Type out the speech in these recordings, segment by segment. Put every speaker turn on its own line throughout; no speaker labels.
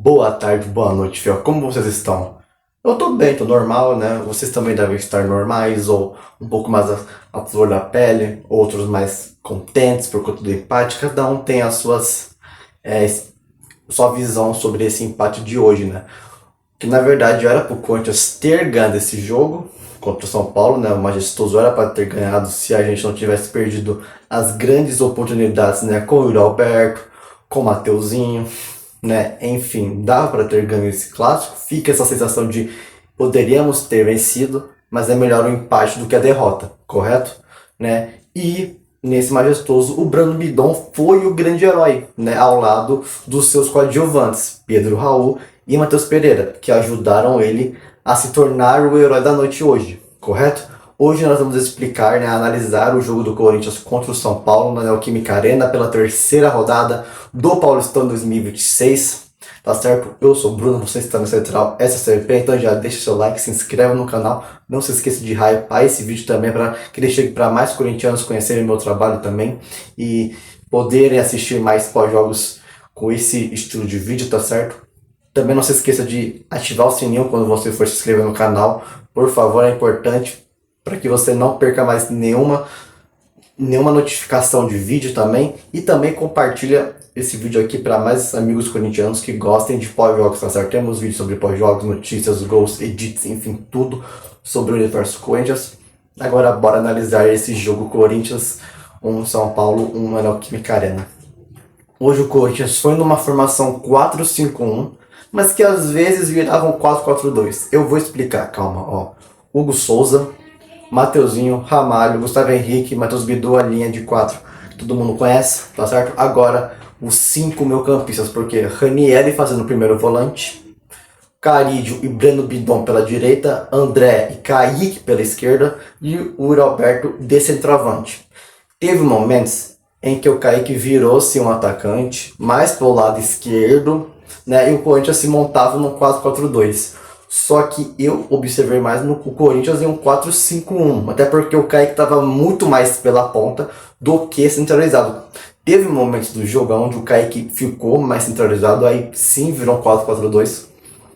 Boa tarde, boa noite, fiel. Como vocês estão? Eu tô bem, tô normal, né? Vocês também devem estar normais, ou um pouco mais a flor da pele, outros mais contentes por conta do empate. Cada um tem as suas, é, sua visão sobre esse empate de hoje, né? Que na verdade era pro Corinthians ter ganho esse jogo contra o São Paulo, né? O Majestoso era para ter ganhado se a gente não tivesse perdido as grandes oportunidades, né? Com o Yuri Alberto, com o Mateuzinho, né? Enfim, dava para ter ganho esse clássico. Fica essa sensação de poderíamos ter vencido, mas é melhor o empate do que a derrota, correto? Né? E nesse Majestoso, o Brano Bidon foi o grande herói, né? Ao lado dos seus coadjuvantes, Pedro Raul e Matheus Pereira, que ajudaram ele a se tornar o herói da noite hoje, correto? Hoje nós vamos explicar, né, analisar o jogo do Corinthians contra o São Paulo na Neoquímica Arena pela terceira rodada do Paulistão 2026. Tá certo? Eu sou o Bruno, você está no Central SCP, então já deixa seu like, se inscreve no canal, não se esqueça de hypar esse vídeo também para que ele chegue para mais corintianos conhecerem meu trabalho também e poderem assistir mais pós-jogos com esse estilo de vídeo, tá certo? Também não se esqueça de ativar o sininho quando você for se inscrever no canal, por favor, é importante para que você não perca mais nenhuma notificação de vídeo também. E também compartilha esse vídeo aqui para mais amigos corintianos que gostem de pós-jogos, tá certo? Temos vídeos sobre pós-jogos, notícias, gols, edits, enfim, tudo sobre o universo Corinthians. Agora bora analisar esse jogo Corinthians 1 São Paulo 1 na Neoquímica Arena. Hoje o Corinthians foi numa formação 4-5-1, mas que às vezes viravam 4-4-2. Eu vou explicar, calma, ó. Hugo Souza, Mateuzinho, Ramalho, Gustavo Henrique, Matheus Bidu, a linha de 4. Todo mundo conhece, tá certo? Agora, os 5 meio-campistas, porque Ranieri fazendo o primeiro volante, Carídio e Breno Bidon pela direita, André e Kaique pela esquerda e o Yuri Alberto de centroavante. Teve momentos em que o Kaique virou-se um atacante mais pelo lado esquerdo, né? E o Corinthians se montava no 4-4-2. Só que eu observei mais no Corinthians em um 4-5-1, até porque o Kaique estava muito mais pela ponta do que centralizado. Teve momentos do jogo onde o Kaique ficou mais centralizado, aí sim virou um 4-4-2.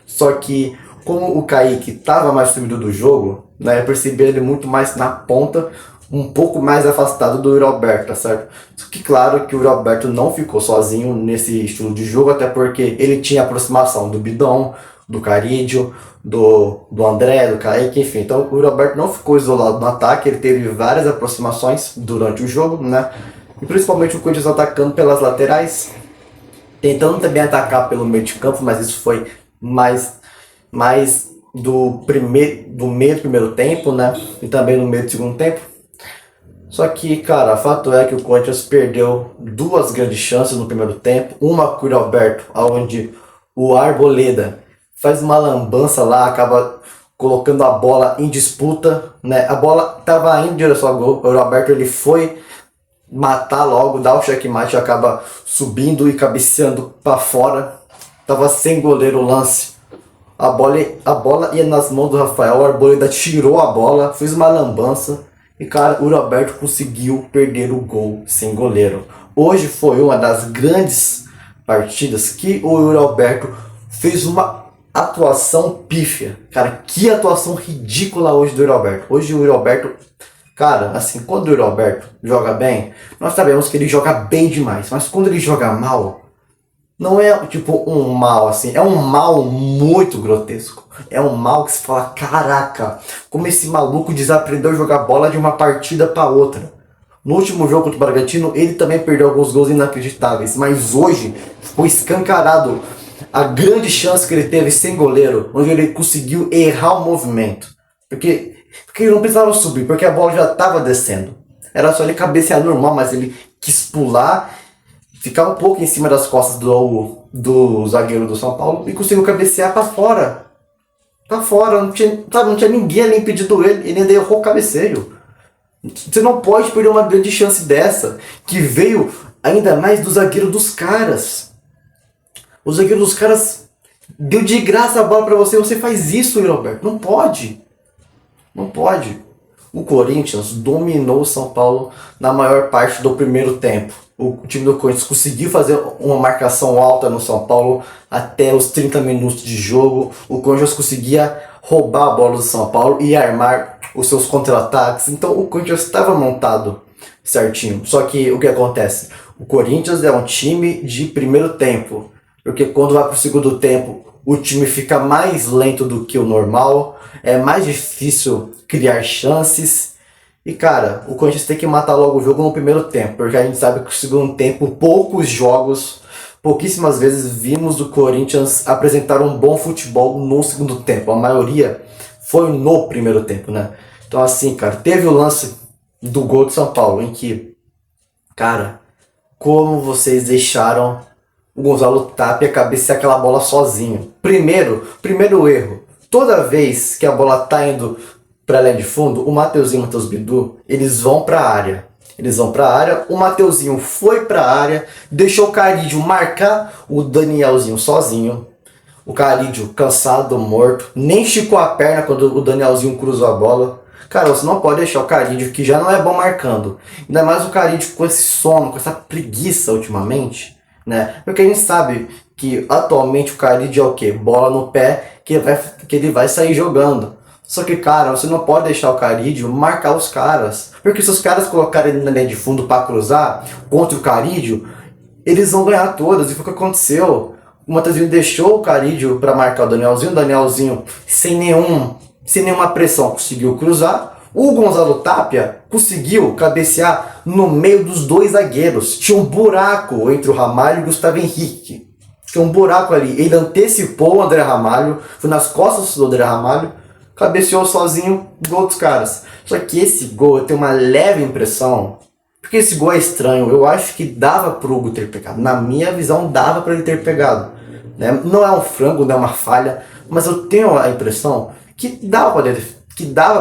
Só que como o Kaique estava mais sumido do jogo, né, eu percebi ele muito mais na ponta, um pouco mais afastado do Yuri Alberto, tá certo? Só que claro que o Yuri Alberto não ficou sozinho nesse estilo de jogo, até porque ele tinha aproximação do Bidon, do Carídio, do André, do Kaique, enfim. Então o Yuri Alberto não ficou isolado no ataque, ele teve várias aproximações durante o jogo, né? E principalmente o Corinthians atacando pelas laterais, tentando também atacar pelo meio de campo, mas isso foi mais do meio do primeiro tempo, né? E também no meio do segundo tempo. Só que, cara, fato é que o Corinthians perdeu duas grandes chances no primeiro tempo. Uma com o Yuri Alberto, onde o Arboleda faz uma lambança lá, acaba colocando a bola em disputa, né? A bola estava indo em direção ao gol. O Yuri Alberto ele foi matar logo, dar o checkmate, acaba subindo e cabeceando para fora. Tava sem goleiro o lance. A bola ia nas mãos do Rafael, o Arboleda tirou a bola, fez uma lambança. E cara, o Yuri Alberto conseguiu perder o gol sem goleiro. Hoje foi uma das grandes partidas que o Yuri Alberto fez uma atuação pífia. Cara, que atuação ridícula hoje do Yuri Alberto. Hoje o Yuri Alberto, cara, assim, quando o Yuri Alberto joga bem, nós sabemos que ele joga bem demais. Mas quando ele joga mal, não é tipo um mal assim, é um mal muito grotesco. É um mal que se fala, caraca, como esse maluco desaprendeu a jogar bola de uma partida para outra. No último jogo contra o Bragantino, ele também perdeu alguns gols inacreditáveis, mas hoje ficou escancarado a grande chance que ele teve sem goleiro, onde ele conseguiu errar o movimento. Porque ele não precisava subir, porque a bola já estava descendo. Era só ele cabecear normal, mas ele quis pular, ficar um pouco em cima das costas do zagueiro do São Paulo e conseguiu cabecear para fora. Para fora, não tinha ninguém ali impedindo ele ainda errou o cabeceio. Você não pode perder uma grande chance dessa, que veio ainda mais do zagueiro dos caras. O zagueiro dos caras deu de graça a bola para você, você faz isso, Yuri Alberto. Não pode. Não pode. O Corinthians dominou o São Paulo na maior parte do primeiro tempo. O time do Corinthians conseguiu fazer uma marcação alta no São Paulo até os 30 minutos de jogo. O Corinthians conseguia roubar a bola do São Paulo e armar os seus contra-ataques. Então o Corinthians estava montado certinho. Só que o que acontece? O Corinthians é um time de primeiro tempo. Porque quando vai para o segundo tempo, o time fica mais lento do que o normal. É mais difícil criar chances. E cara, o Corinthians tem que matar logo o jogo no primeiro tempo, porque a gente sabe que no segundo tempo, pouquíssimas vezes vimos o Corinthians apresentar um bom futebol no segundo tempo. A maioria foi no primeiro tempo, né? Então assim, cara, teve o lance do gol de São Paulo, em que, cara, como vocês deixaram o Gonzalo Tapia cabecear aquela bola sozinho. Primeiro erro. Toda vez que a bola tá indo para a linha de fundo, o Mateuzinho e o Matheus Bidu, eles vão para a área. O Mateuzinho foi para a área, deixou o Carídio marcar o Danielzinho sozinho. O Carídio cansado, morto, nem esticou a perna quando o Danielzinho cruzou a bola. Cara, você não pode deixar o Carídio, que já não é bom marcando. Ainda mais o Carídio com esse sono, com essa preguiça ultimamente, né? Porque a gente sabe que atualmente o Carídio é o quê? Bola no pé que ele vai sair jogando. Só que, cara, você não pode deixar o Carídio marcar os caras. Porque se os caras colocarem ele na linha de fundo para cruzar contra o Carídio, eles vão ganhar todas. E foi o que aconteceu. O Mateuzinho deixou o Carídio para marcar o Danielzinho sem nenhuma pressão conseguiu cruzar. O Gonzalo Tapia conseguiu cabecear no meio dos dois zagueiros. Tinha um buraco entre o Ramalho e o Gustavo Henrique. Tinha um buraco ali. Ele antecipou o André Ramalho, foi nas costas do André Ramalho, cabeceou sozinho, gol dos caras. Só que esse gol, eu tenho uma leve impressão, porque esse gol é estranho, eu acho que dava pro Hugo ter pegado. Na minha visão, dava para ele ter pegado. Né? Não é um frango, não é uma falha, mas eu tenho a impressão que dava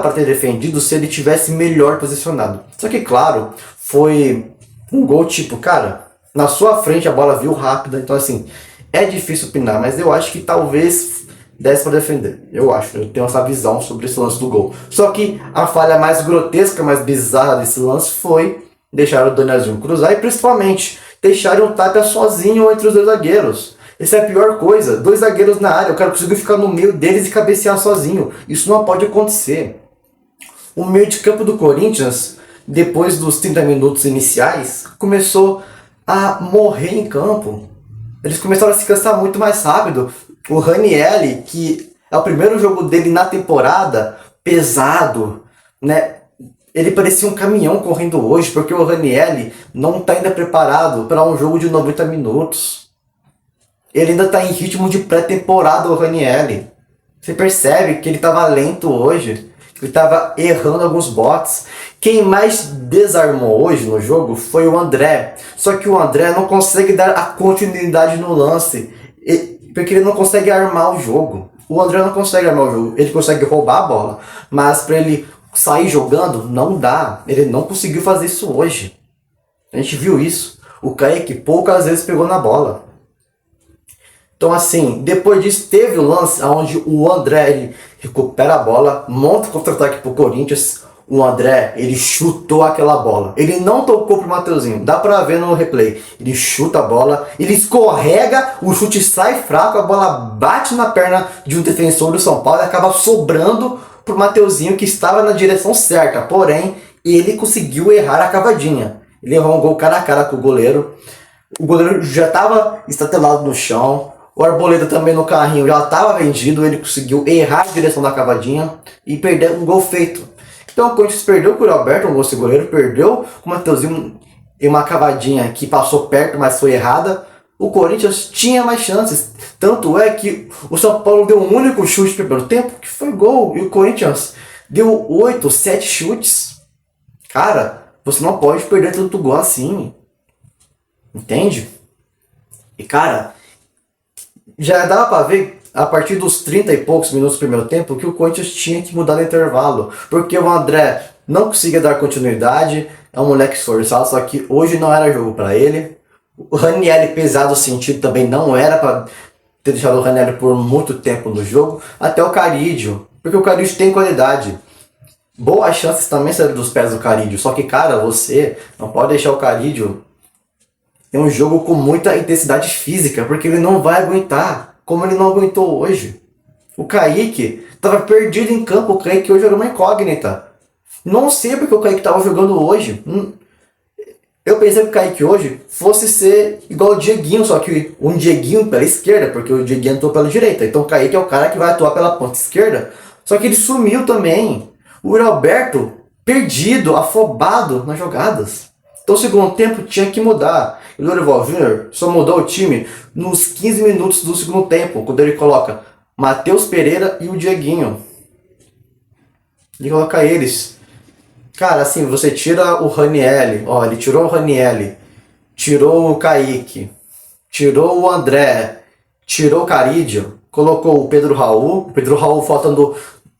para ter defendido se ele tivesse melhor posicionado. Só que, claro, foi um gol tipo, cara, na sua frente a bola viu rápida, então assim, é difícil opinar, mas eu acho que talvez desse para defender. Eu tenho essa visão sobre esse lance do gol. Só que a falha mais grotesca, mais bizarra desse lance foi deixar o Danielzinho cruzar e principalmente deixar o Tapia sozinho entre os dois zagueiros. Essa é a pior coisa. Dois zagueiros na área, o cara conseguiu ficar no meio deles e cabecear sozinho. Isso não pode acontecer. O meio de campo do Corinthians, depois dos 30 minutos iniciais, começou a morrer em campo. Eles começaram a se cansar muito mais rápido. O Ranieri, que é o primeiro jogo dele na temporada, pesado, né? Ele parecia um caminhão correndo hoje, porque o Ranieri não está ainda preparado para um jogo de 90 minutos. Ele ainda está em ritmo de pré-temporada, o Ranieri. Você percebe que ele estava lento hoje, que ele estava errando alguns botes. Quem mais desarmou hoje no jogo foi o André. Só que o André não consegue dar a continuidade no lance, porque ele não consegue armar o jogo. O André não consegue armar o jogo. Ele consegue roubar a bola, mas para ele sair jogando, não dá. Ele não conseguiu fazer isso hoje. A gente viu isso. O Kaique poucas vezes pegou na bola. Então assim, depois disso teve o lance onde o André ele recupera a bola, monta o contra-ataque pro Corinthians. O André, ele chutou aquela bola. Ele não tocou pro Mateuzinho. Dá pra ver no replay. Ele chuta a bola, ele escorrega, o chute sai fraco, a bola bate na perna de um defensor do São Paulo e acaba sobrando pro Mateuzinho, que estava na direção certa. Porém, ele conseguiu errar a cavadinha. Ele errou um gol cara a cara com o goleiro. O goleiro já estava estatelado no chão. O Arboleda também no carrinho já estava vendido. Ele conseguiu errar a direção da cavadinha e perder um gol feito. Então o Corinthians perdeu com o Alberto, um gol goleiro, perdeu com o Mateuzinho em uma cavadinha que passou perto, mas foi errada. O Corinthians tinha mais chances. Tanto é que o São Paulo deu um único chute no primeiro tempo, que foi gol. E o Corinthians deu 8, 7 chutes. Cara, você não pode perder tanto gol assim. Entende? E cara, já dava pra ver a partir dos 30 e poucos minutos do primeiro tempo que o Corinthians tinha que mudar no intervalo. Porque o André não conseguia dar continuidade, é um moleque esforçado, só que hoje não era jogo para ele. O Ranieri pesado sentido também não era para ter deixado o Ranieri por muito tempo no jogo. Até o Carídio, porque o Carídio tem qualidade. boas chances também saíram dos pés do Carídio. Só que, cara, você não pode deixar o Carídio em um jogo com muita intensidade física, porque ele não vai aguentar, como ele não aguentou hoje. O Kaique estava perdido em campo, o Kaique hoje era uma incógnita. Não sei porque o Kaique estava jogando hoje. Eu pensei que o Kaique hoje fosse ser igual o Dieguinho, só que um Dieguinho pela esquerda, porque o Dieguinho atuou pela direita. Então o Kaique é o cara que vai atuar pela ponta esquerda, só que ele sumiu também. O Yuri Alberto perdido, afobado nas jogadas. Então o segundo tempo tinha que mudar. E o Dorival Júnior só mudou o time nos 15 minutos do segundo tempo, quando ele coloca Matheus Pereira e o Dieguinho. Ele coloca eles. Cara, assim, você tira o Ranielli, ó, ele tirou o Ranielli, tirou o Kaique, tirou o André, tirou o Carídio, colocou o Pedro Raul faltando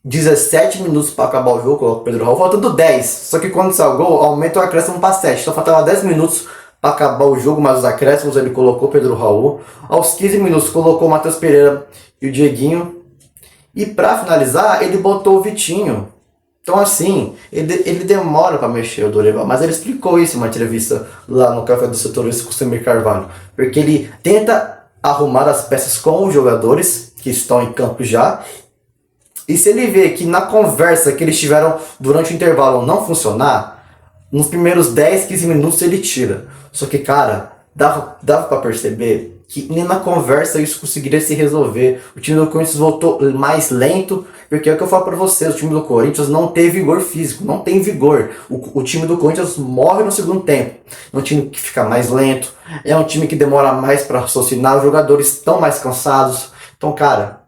17 minutos para acabar o jogo, colocou o Pedro Raul faltando 10, só que quando saiu o gol, aumenta o acréscimo para 7, então faltava 10 minutos para acabar o jogo, mas os acréscimos ele colocou o Pedro Raul, aos 15 minutos colocou o Matheus Pereira e o Dieguinho, e para finalizar ele botou o Vitinho. Então assim, ele demora para mexer o Dorival, mas ele explicou isso em uma entrevista lá no Café do Setorista com o Samir Carvalho, porque ele tenta arrumar as peças com os jogadores que estão em campo já, e se ele vê que na conversa que eles tiveram durante o intervalo não funcionar, nos primeiros 10, 15 minutos ele tira. Só que, cara, dava para perceber que nem na conversa isso conseguiria se resolver. O time do Corinthians voltou mais lento, porque é o que eu falo para vocês, o time do Corinthians não tem vigor físico, não tem vigor. O time do Corinthians morre no segundo tempo. É um time que fica mais lento, é um time que demora mais para raciocinar, os jogadores estão mais cansados. Então, cara,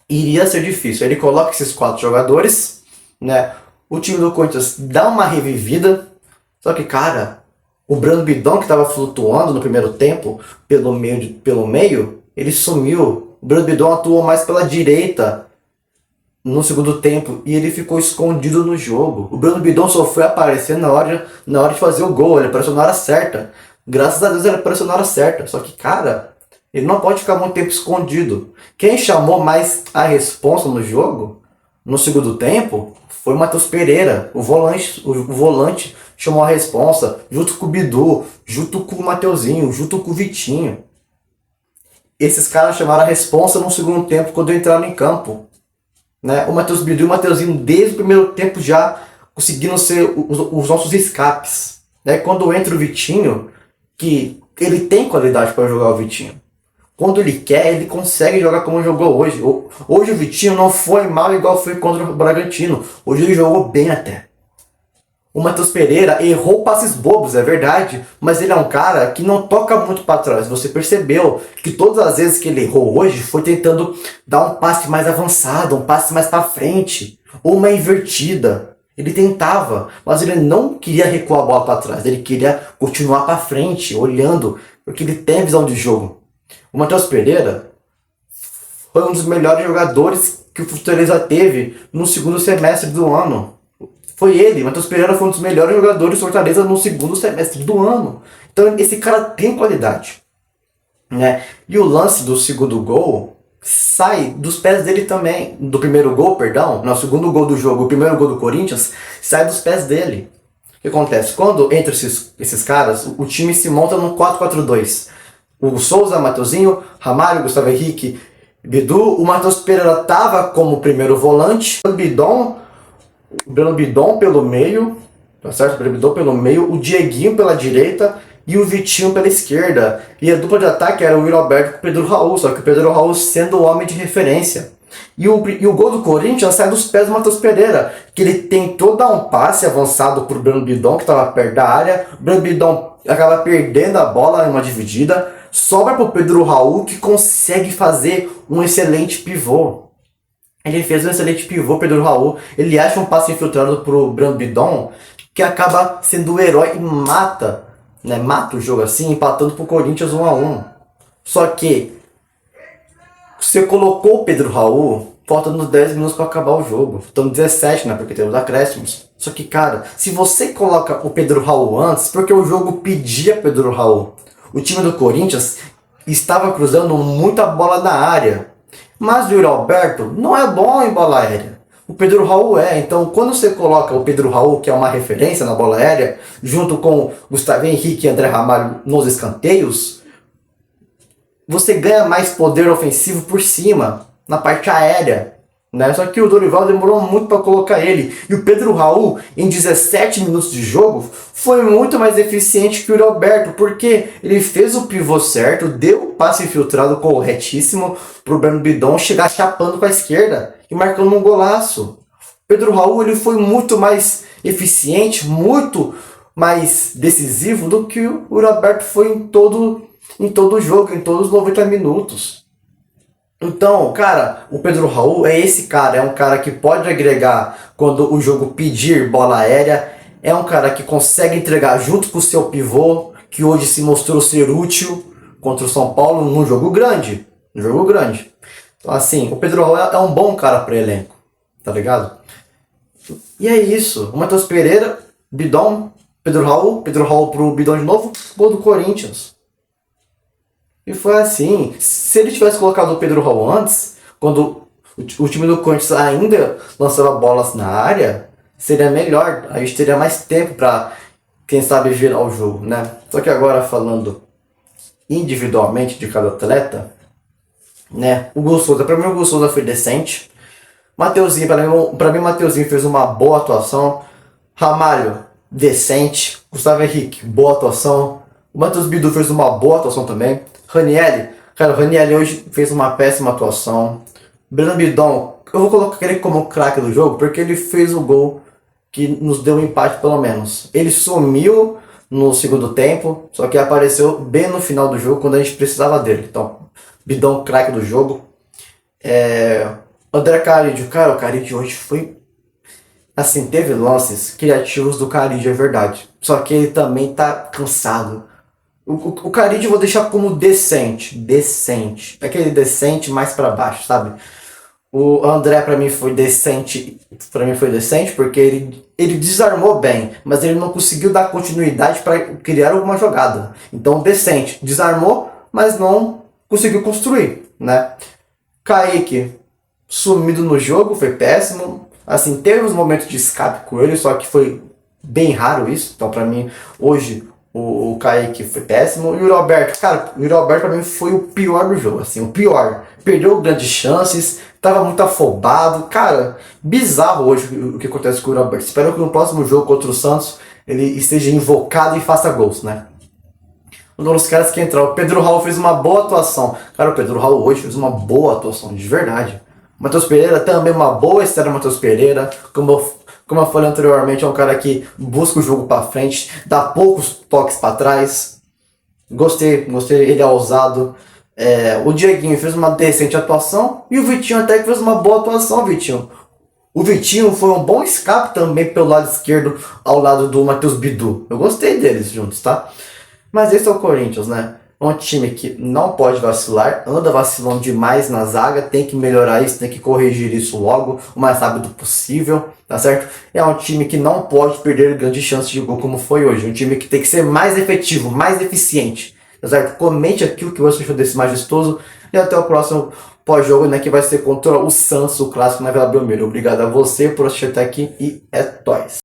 iria ser difícil. Ele coloca esses 4 jogadores, né? O time do Corinthians dá uma revivida, só que, cara, o Brando Bidon, que estava flutuando no primeiro tempo, pelo meio, ele sumiu. O Brando Bidon atuou mais pela direita no segundo tempo e ele ficou escondido no jogo. O Brando Bidon só foi aparecer na hora de fazer o gol, ele apareceu na hora certa. Graças a Deus ele apareceu na hora certa, só que, cara, ele não pode ficar muito tempo escondido. Quem chamou mais a responsa no jogo, no segundo tempo, foi o Matheus Pereira, o volante chamou a responsa, junto com o Bidu, junto com o Mateuzinho, junto com o Vitinho. Esses caras chamaram a responsa no segundo tempo quando entraram em campo. Né? O Matheus Bidu e o Mateuzinho, desde o primeiro tempo já conseguindo ser os nossos escapes. Né? Quando entra o Vitinho, que ele tem qualidade para jogar o Vitinho. Quando ele quer, ele consegue jogar como jogou hoje. Hoje o Vitinho não foi mal igual foi contra o Bragantino. Hoje ele jogou bem até. O Matheus Pereira errou passes bobos, é verdade, mas ele é um cara que não toca muito para trás. Você percebeu que todas as vezes que ele errou hoje foi tentando dar um passe mais avançado, um passe mais para frente, ou uma invertida. Ele tentava, mas ele não queria recuar a bola para trás, ele queria continuar para frente, olhando, porque ele tem visão de jogo. O Matheus Pereira foi um dos melhores jogadores que o Fortaleza teve no segundo semestre do ano. Foi ele, Matheus Pereira foi um dos melhores jogadores do Fortaleza no segundo semestre do ano. Então esse cara tem qualidade. Né? E o lance do segundo gol sai dos pés dele também. Do primeiro gol, perdão, no segundo gol do jogo, o primeiro gol do Corinthians, sai dos pés dele. O que acontece? Quando entra esses caras, o time se monta num 4-4-2. O Souza, Mateuzinho, Ramalho, Gustavo Henrique, Bidu. O Matheus Pereira estava como primeiro volante. O Breno Bidon pelo meio, tá certo? O Breno Bidon pelo meio, o Dieguinho pela direita e o Vitinho pela esquerda. E a dupla de ataque era o Yuri Alberto com o Pedro Raul, só que o Pedro Raul sendo o homem de referência. E o gol do Corinthians sai dos pés do Matheus Pereira, que ele tentou dar um passe avançado pro Breno Bidon, que estava perto da área. O Breno Bidon acaba perdendo a bola em uma dividida, sobra pro Pedro Raul, que consegue fazer um excelente pivô. Ele fez um excelente pivô, Pedro Raul. Ele acha um passe infiltrado pro Brando Bidon, que acaba sendo o herói e mata o jogo assim, empatando pro Corinthians 1-1. Só que você colocou o Pedro Raul faltando 10 minutos para acabar o jogo. Faltando 17, né? Porque tem os acréscimos. Só que, cara, se você coloca o Pedro Raul antes, porque o jogo pedia Pedro Raul. O time do Corinthians estava cruzando muita bola na área. Mas o Yuri Alberto não é bom em bola aérea. o Pedro Raul é. Então, quando você coloca o Pedro Raul, que é uma referência na bola aérea, junto com Gustavo Henrique e André Ramalho nos escanteios, você ganha mais poder ofensivo por cima, na parte aérea. Né? Só que o Dorival demorou muito para colocar ele. E o Pedro Raul, em 17 minutos de jogo, foi muito mais eficiente que o Roberto, porque ele fez o pivô certo, deu o passe filtrado corretíssimo para o Breno Bidon chegar chapando com a esquerda e marcando um golaço. O Pedro Raul ele foi muito mais eficiente, muito mais decisivo do que o Roberto foi em todo o jogo, em todos os 90 minutos. Então, cara, o Pedro Raul é esse cara, é um cara que pode agregar quando o jogo pedir bola aérea, é um cara que consegue entregar junto com o seu pivô, que hoje se mostrou ser útil contra o São Paulo num jogo grande. Então, assim, o Pedro Raul é um bom cara para elenco, tá ligado? E é isso, o Matheus Pereira, Bidon, Pedro Raul pro Bidon de novo, gol do Corinthians. E foi assim. Se ele tivesse colocado o Pedro Raul antes, quando o time do Corinthians ainda lançava bolas na área, seria melhor. A gente teria mais tempo para, quem sabe, virar o jogo, né? Só que agora, falando individualmente de cada atleta, né? O Hugo Souza, pra mim o Hugo Souza foi decente. Mateuzinho, pra mim o Mateuzinho fez uma boa atuação. Ramalho, decente. Gustavo Henrique, boa atuação. O Matheus Bidu fez uma boa atuação também. Ranieri, cara, o Ranieri hoje fez uma péssima atuação. Breno Bidon, eu vou colocar ele como craque do jogo porque ele fez o gol que nos deu um empate pelo menos. Ele sumiu no segundo tempo, só que apareceu bem no final do jogo quando a gente precisava dele. Então, Bidon, craque do jogo. André Carídio, cara, o Carídio hoje foi... Assim, teve lances criativos do Carídio, é verdade. Só que ele também tá cansado. O Carídio eu vou deixar como decente. Aquele decente mais pra baixo, sabe? O André pra mim foi decente. Porque ele desarmou bem, mas ele não conseguiu dar continuidade para criar alguma jogada. Então, decente. Desarmou, mas não conseguiu construir, né? Kaique, sumido no jogo, foi péssimo. Assim, teve uns momentos de escape com ele, só que foi bem raro isso. Então, pra mim, hoje... O Kaique foi péssimo. E o Roberto, cara, o Roberto pra mim foi o pior do jogo, assim, o pior. Perdeu grandes chances, tava muito afobado. Cara, bizarro hoje o que acontece com o Roberto. Espero que no próximo jogo contra o Santos ele esteja invocado e faça gols, né? Um dos caras que entrou, o Pedro Raul fez uma boa atuação. Cara, o Pedro Raul hoje fez uma boa atuação, de verdade. O Matheus Pereira também uma boa estreia. Matheus Pereira, como eu falei anteriormente, é um cara que busca o jogo para frente, dá poucos toques para trás. Gostei, ele é ousado. O Dieguinho fez uma decente atuação e o Vitinho até que fez uma boa atuação, Vitinho. O Vitinho foi um bom escape também pelo lado esquerdo, ao lado do Matheus Bidu. Eu gostei deles juntos, tá? Mas esse é o Corinthians, né? É um time que não pode vacilar, anda vacilando demais na zaga, tem que melhorar isso, tem que corrigir isso logo, o mais rápido possível, tá certo? É um time que não pode perder grandes chances de gol como foi hoje, um time que tem que ser mais efetivo, mais eficiente, tá certo? Comente aqui o que você achou desse majestoso e até o próximo pós-jogo, né, que vai ser contra o Santos, o clássico na Vila Belmiro. Obrigado a você por assistir até aqui e é nóis!